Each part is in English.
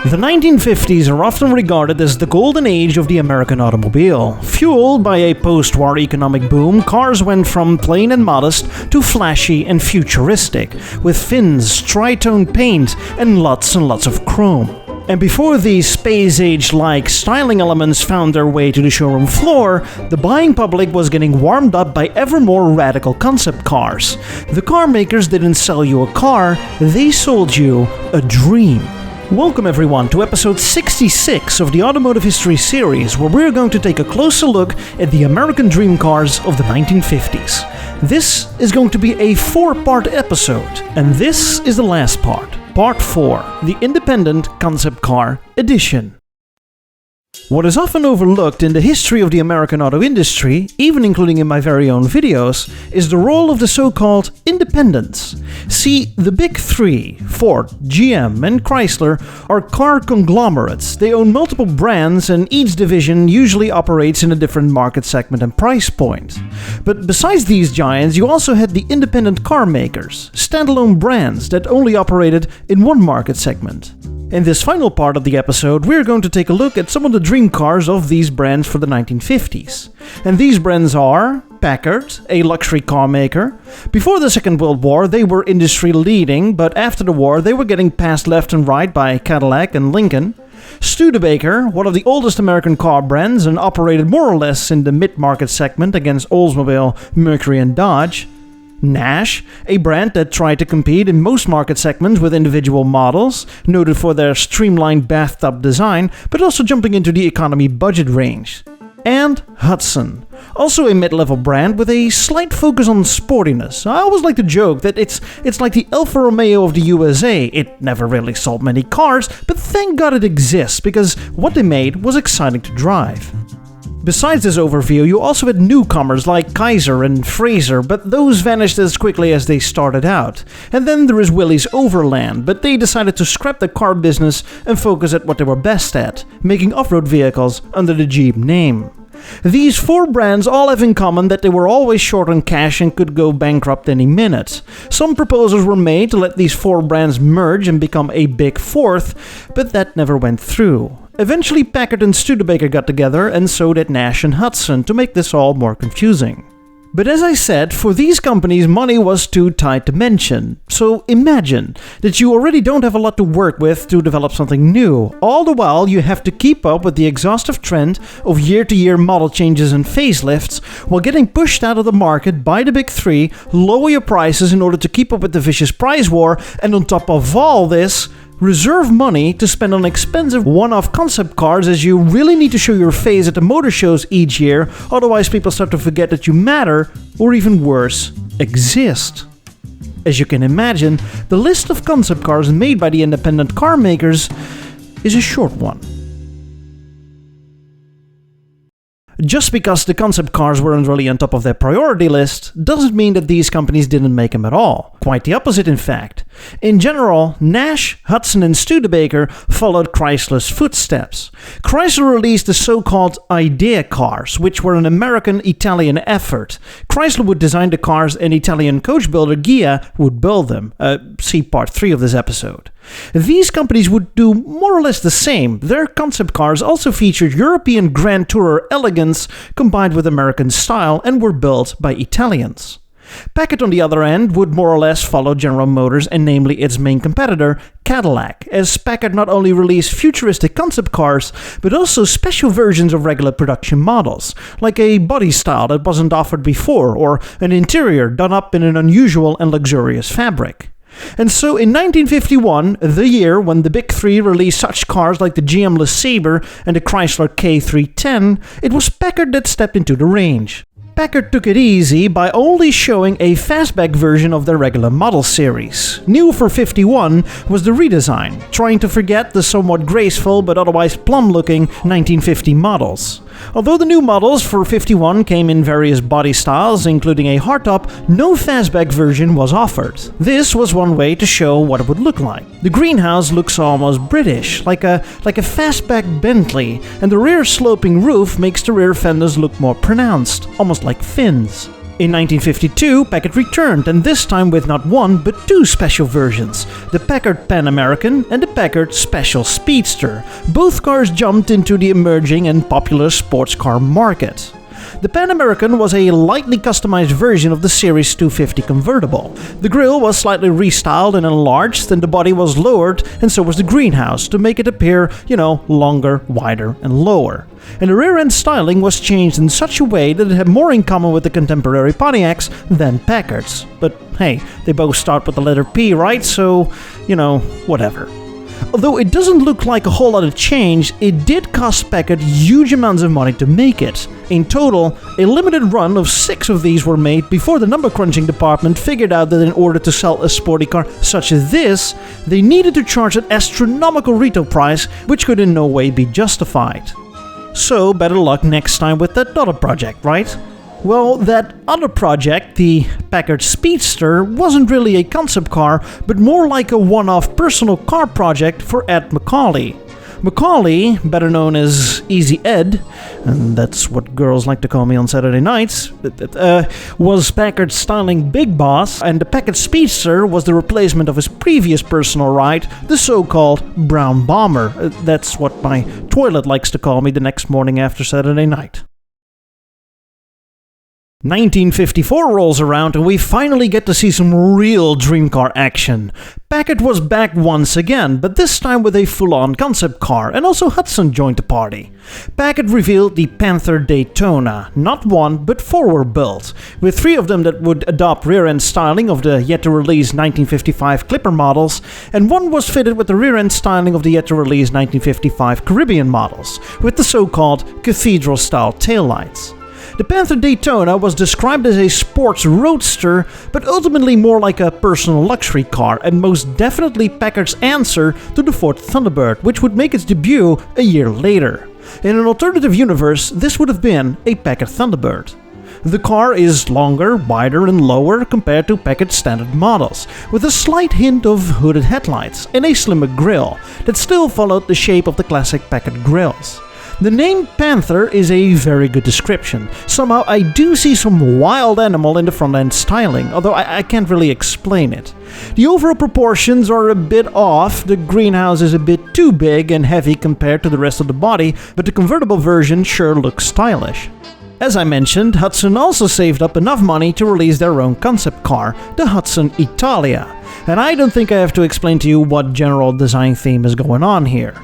The 1950s are often regarded as the golden age of the American automobile. Fueled by a post-war economic boom, cars went from plain and modest to flashy and futuristic, with fins, tri-tone paint, and lots of chrome. And before these space-age-like styling elements found their way to the showroom floor, the buying public was getting warmed up by ever more radical concept cars. The car makers didn't sell you a car, they sold you a dream. Welcome everyone to episode 66 of the Automotive History series, where we're going to take a closer look at the American dream cars of the 1950s. This is going to be a 4-part episode, and this is the last part, Part 4, the Independent Concept Car Edition. What is often overlooked in the history of the American auto industry, even including in my very own videos, is the role of the so-called independents. See, the big three, Ford, GM, and Chrysler, are car conglomerates. They own multiple brands, and each division usually operates in a different market segment and price point. But besides these giants, you also had the independent car makers, standalone brands that only operated in one market segment. In this final part of the episode, we're going to take a look at some of the dream cars of these brands for the 1950s. And these brands are Packard, a luxury car maker. Before the Second World War, they were industry leading, but after the war, they were getting passed left and right by Cadillac and Lincoln. Studebaker, one of the oldest American car brands and operated more or less in the mid-market segment against Oldsmobile, Mercury and Dodge. Nash, a brand that tried to compete in most market segments with individual models, noted for their streamlined bathtub design, but also jumping into the economy budget range. And Hudson, also a mid-level brand with a slight focus on sportiness. I always like to joke that it's like the Alfa Romeo of the USA. It never really sold many cars, but thank God it exists, because what they made was exciting to drive. Besides this overview, you also had newcomers like Kaiser and Fraser, but those vanished as quickly as they started out. And then there is Willys Overland, but they decided to scrap the car business and focus at what they were best at, making off-road vehicles under the Jeep name. These 4 brands all have in common that they were always short on cash and could go bankrupt any minute. Some proposals were made to let these 4 brands merge and become a big 4th, but that never went through. Eventually Packard and Studebaker got together, and so did Nash and Hudson, to make this all more confusing. But as I said, for these companies money was too tight to mention. So imagine that you already don't have a lot to work with to develop something new. All the while you have to keep up with the exhaustive trend of year-to-year model changes and facelifts, while getting pushed out of the market by the big three, lower your prices in order to keep up with the vicious price war, and on top of all this, reserve money to spend on expensive one-off concept cars, as you really need to show your face at the motor shows each year, otherwise people start to forget that you matter, or even worse, exist. As you can imagine, the list of concept cars made by the independent car makers is a short one. Just because the concept cars weren't really on top of their priority list doesn't mean that these companies didn't make them at all. Quite the opposite, in fact. In general, Nash, Hudson and Studebaker followed Chrysler's footsteps. Chrysler released the so-called idea cars, which were an American-Italian effort. Chrysler would design the cars and Italian coach builder Ghia would build them. See part 3 of this episode. These companies would do more or less the same. Their concept cars also featured European Grand Tourer elegance combined with American style and were built by Italians. Packard, on the other end, would more or less follow General Motors and namely its main competitor, Cadillac, as Packard not only released futuristic concept cars, but also special versions of regular production models, like a body style that wasn't offered before, or an interior done up in an unusual and luxurious fabric. And so in 1951, the year when the big three released such cars like the GM LeSabre and the Chrysler K310, it was Packard that stepped into the range. Packard took it easy by only showing a fastback version of their regular model series. New for 51 was the redesign, trying to forget the somewhat graceful but otherwise plum-looking 1950 models. Although the new models for 51 came in various body styles, including a hardtop, no fastback version was offered. This was one way to show what it would look like. The greenhouse looks almost British, like a fastback Bentley, and the rear sloping roof makes the rear fenders look more pronounced, almost like fins. In 1952, Packard returned, and this time with not one, but two special versions, the Packard Pan American and the Packard Special Speedster. Both cars jumped into the emerging and popular sports car market. The Pan American was a lightly customized version of the Series 250 convertible. The grille was slightly restyled and enlarged, and the body was lowered, and so was the greenhouse, to make it appear, longer, wider, and lower. And the rear end styling was changed in such a way that it had more in common with the contemporary Pontiacs than Packards. But hey, they both start with the letter P, right? So, whatever. Although it doesn't look like a whole lot of change, it did cost Packard huge amounts of money to make it. In total, a limited run of 6 of these were made before the number crunching department figured out that in order to sell a sporty car such as this, they needed to charge an astronomical retail price, which could in no way be justified. So better luck next time with that other project, right? Well, that other project, the Packard Speedster, wasn't really a concept car, but more like a one-off personal car project for Ed Macaulay. Macaulay, better known as Easy Ed, and that's what girls like to call me on Saturday nights, was Packard's styling big boss, and the Packard Speedster was the replacement of his previous personal ride, the so-called Brown Bomber. That's what my toilet likes to call me the next morning after Saturday night. 1954 rolls around and we finally get to see some real dream car action. Packard was back once again, but this time with a full-on concept car, and also Hudson joined the party. Packard revealed the Panther Daytona. Not 1, but 4 were built, with 3 of them that would adopt rear-end styling of the yet-to-release 1955 Clipper models, and 1 was fitted with the rear-end styling of the yet-to-release 1955 Caribbean models, with the so-called cathedral-style taillights. The Panther Daytona was described as a sports roadster, but ultimately more like a personal luxury car, and most definitely Packard's answer to the Ford Thunderbird, which would make its debut a year later. In an alternative universe, this would have been a Packard Thunderbird. The car is longer, wider, and lower compared to Packard's standard models, with a slight hint of hooded headlights and a slimmer grille that still followed the shape of the classic Packard grilles. The name Panther is a very good description. Somehow I do see some wild animal in the front end styling, although I can't really explain it. The overall proportions are a bit off, the greenhouse is a bit too big and heavy compared to the rest of the body, but the convertible version sure looks stylish. As I mentioned, Hudson also saved up enough money to release their own concept car, the Hudson Italia. And I don't think I have to explain to you what general design theme is going on here.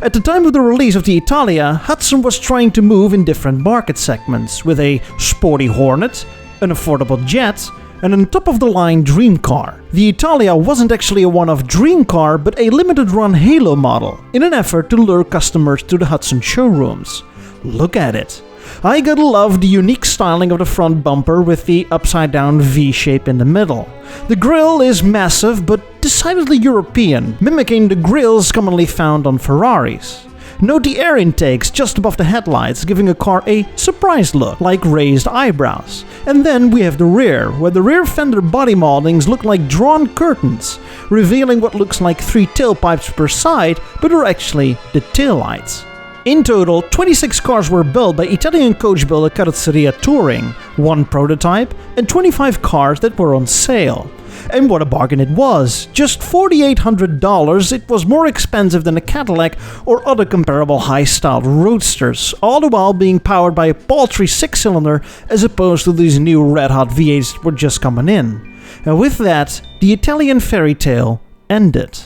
At the time of the release of the Italia, Hudson was trying to move in different market segments, with a sporty Hornet, an affordable jet, and a top-of-the-line dream car. The Italia wasn't actually a one-off dream car, but a limited-run halo model, in an effort to lure customers to the Hudson showrooms. Look at it. I gotta love the unique styling of the front bumper with the upside-down V-shape in the middle. The grille is massive but decidedly European, mimicking the grilles commonly found on Ferraris. Note the air intakes just above the headlights, giving a car a surprised look, like raised eyebrows. And then we have the rear, where the rear fender body moldings look like drawn curtains, revealing what looks like 3 tailpipes per side, but are actually the taillights. In total, 26 cars were built by Italian coach builder Carrozzeria Touring, 1 prototype, and 25 cars that were on sale. And what a bargain it was! Just $4,800, it was more expensive than a Cadillac or other comparable high-styled roadsters, all the while being powered by a paltry 6-cylinder as opposed to these new red-hot V8s that were just coming in. And with that, the Italian fairy tale ended.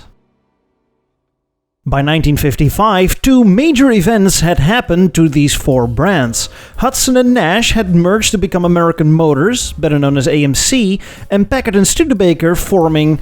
By 1955, 2 major events had happened to these 4 brands. Hudson and Nash had merged to become American Motors, better known as AMC, and Packard and Studebaker forming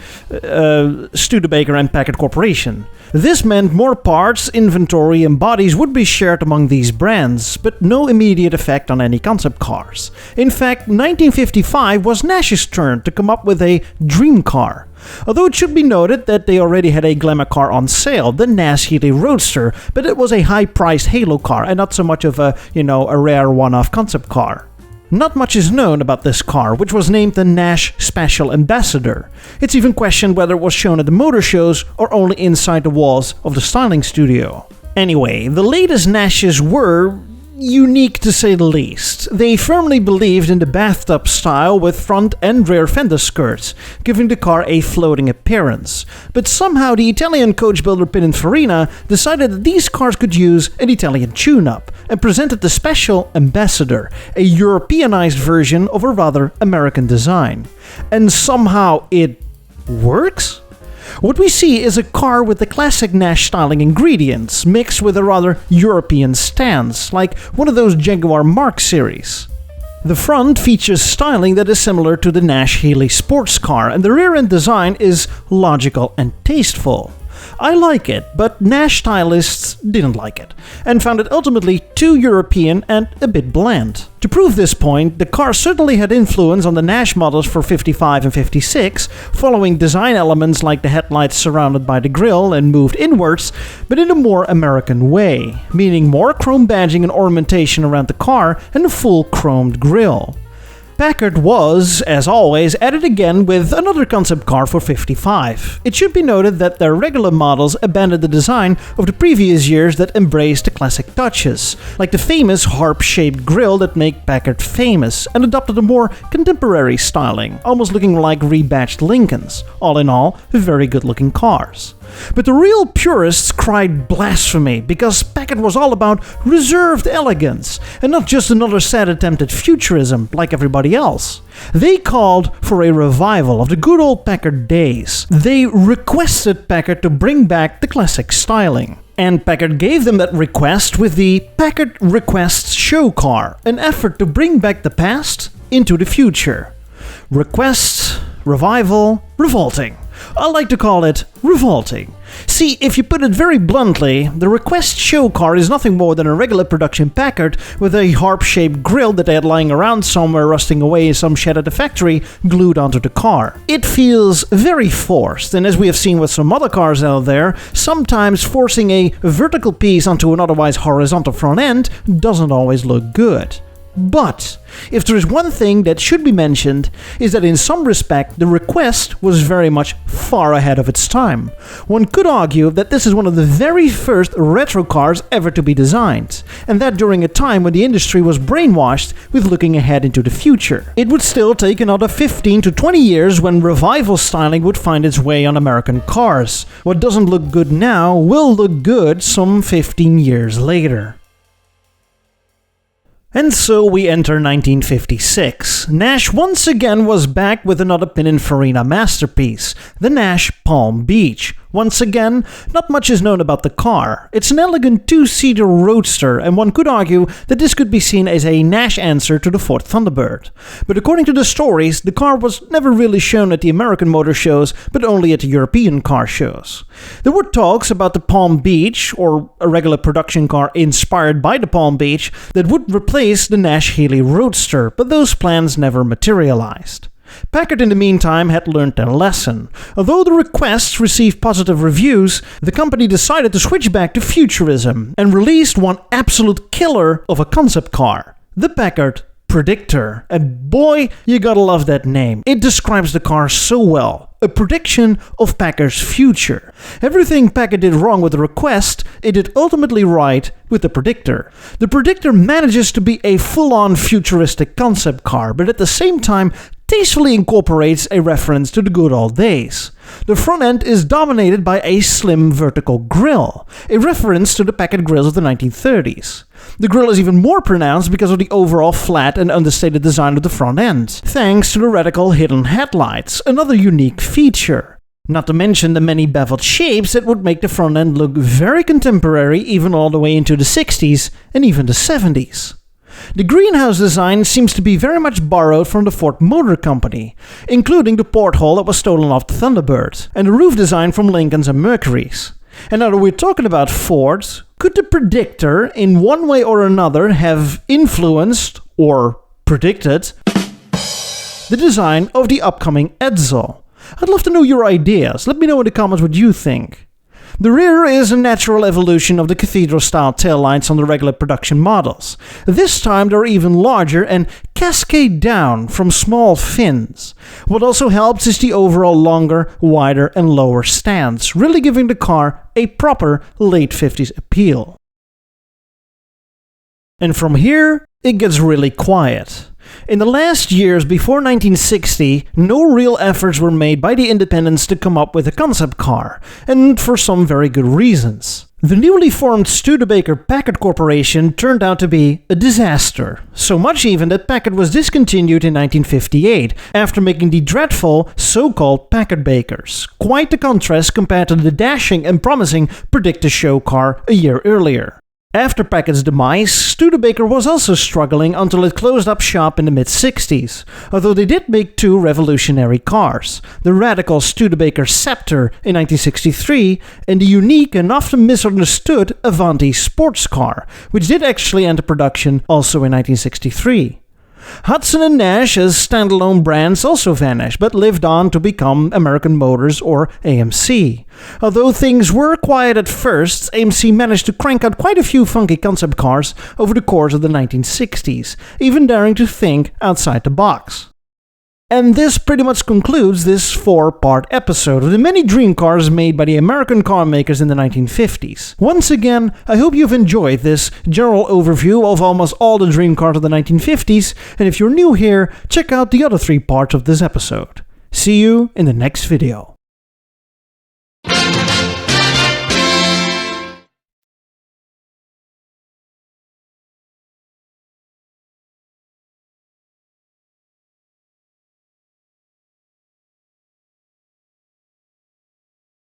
Studebaker and Packard Corporation. This meant more parts, inventory, and bodies would be shared among these brands, but no immediate effect on any concept cars. In fact, 1955 was Nash's turn to come up with a dream car. Although it should be noted that they already had a glamour car on sale, the Nash Healy Roadster, but it was a high-priced halo car and not so much of a rare one-off concept car. Not much is known about this car, which was named the Nash Special Ambassador. It's even questioned whether it was shown at the motor shows or only inside the walls of the styling studio. Anyway, the latest Nashes were unique to say the least. They firmly believed in the bathtub style with front and rear fender skirts, giving the car a floating appearance. But somehow the Italian coach builder Pinin Farina decided that these cars could use an Italian tune-up and presented the Special Ambassador, a Europeanized version of a rather American design. And somehow it works? What we see is a car with the classic Nash styling ingredients, mixed with a rather European stance, like one of those Jaguar Mark series. The front features styling that is similar to the Nash Healey sports car, and the rear-end design is logical and tasteful. I like it, but Nash stylists didn't like it, and found it ultimately too European and a bit bland. To prove this point, the car certainly had influence on the Nash models for 55 and 56, following design elements like the headlights surrounded by the grille and moved inwards, but in a more American way, meaning more chrome badging and ornamentation around the car and a full chromed grille. Packard was, as always, at it again with another concept car for 55. It should be noted that their regular models abandoned the design of the previous years that embraced the classic touches, like the famous harp-shaped grille that made Packard famous, and adopted a more contemporary styling, almost looking like rebadged Lincolns. All in all, very good-looking cars. But the real purists cried blasphemy, because Packard was all about reserved elegance, and not just another sad attempt at futurism like everybody else. They called for a revival of the good old Packard days. They requested Packard to bring back the classic styling. And Packard gave them that request with the Packard Requests Show Car, an effort to bring back the past into the future. Requests, revival, revolting. I like to call it revolting. See, if you put it very bluntly, the Request Show Car is nothing more than a regular production Packard with a harp-shaped grille that they had lying around somewhere rusting away in some shed at the factory glued onto the car. It feels very forced, and as we have seen with some other cars out there, sometimes forcing a vertical piece onto an otherwise horizontal front end doesn't always look good. But if there is one thing that should be mentioned, is that in some respect the Request was very much far ahead of its time. One could argue that this is one of the very first retro cars ever to be designed, and that during a time when the industry was brainwashed with looking ahead into the future. It would still take another 15 to 20 years when revival styling would find its way on American cars. What doesn't look good now will look good some 15 years later. And so we enter 1956. Nash once again was back with another Pininfarina masterpiece, the Nash Palm Beach. Once again, not much is known about the car. It's an elegant two-seater roadster, and one could argue that this could be seen as a Nash answer to the Ford Thunderbird. But according to the stories, the car was never really shown at the American motor shows, but only at the European car shows. There were talks about the Palm Beach, or a regular production car inspired by the Palm Beach, that would replace the Nash Healey Roadster, but those plans never materialized. Packard in the meantime had learned their lesson. Although the requests received positive reviews, the company decided to switch back to futurism and released one absolute killer of a concept car, the Packard Predictor. And boy, you gotta love that name. It describes the car so well. A prediction of Packard's future. Everything Packard did wrong with the Request, it did ultimately right with the Predictor. The Predictor manages to be a full-on futuristic concept car, but at the same time tastefully incorporates a reference to the good old days. The front end is dominated by a slim vertical grille, a reference to the Packard grills of the 1930s. The grille is even more pronounced because of the overall flat and understated design of the front end, thanks to the radical hidden headlights, another unique feature. Not to mention the many beveled shapes that would make the front end look very contemporary even all the way into the 60s and even the 70s. The greenhouse design seems to be very much borrowed from the Ford Motor Company, including the porthole that was stolen off the Thunderbird, and the roof design from Lincolns and Mercurys. And now that we're talking about Ford, could the Predictor in one way or another have influenced, or predicted, the design of the upcoming Edsel? I'd love to know your ideas. Let me know in the comments what you think. The rear is a natural evolution of the cathedral-style taillights on the regular production models. This time they're even larger and cascade down from small fins. What also helps is the overall longer, wider and lower stance, really giving the car a proper late 50s appeal. And from here, it gets really quiet. In the last years before 1960, no real efforts were made by the independents to come up with a concept car, and for some very good reasons. The newly formed Studebaker-Packard Corporation turned out to be a disaster, so much even that Packard was discontinued in 1958 after making the dreadful so-called Packard Bakers. Quite the contrast compared to the dashing and promising Predictor show car a year earlier. After Packard's demise, Studebaker was also struggling until it closed up shop in the mid-60s, although they did make two revolutionary cars, the radical Studebaker Scepter in 1963 and the unique and often misunderstood Avanti sports car, which did actually enter production also in 1963. Hudson and Nash as standalone brands also vanished, but lived on to become American Motors or AMC. Although things were quiet at first, AMC managed to crank out quite a few funky concept cars over the course of the 1960s, even daring to think outside the box. And this pretty much concludes this 4-part episode of the many dream cars made by the American car makers in the 1950s. Once again, I hope you've enjoyed this general overview of almost all the dream cars of the 1950s, and if you're new here, check out the other 3 parts of this episode. See you in the next video.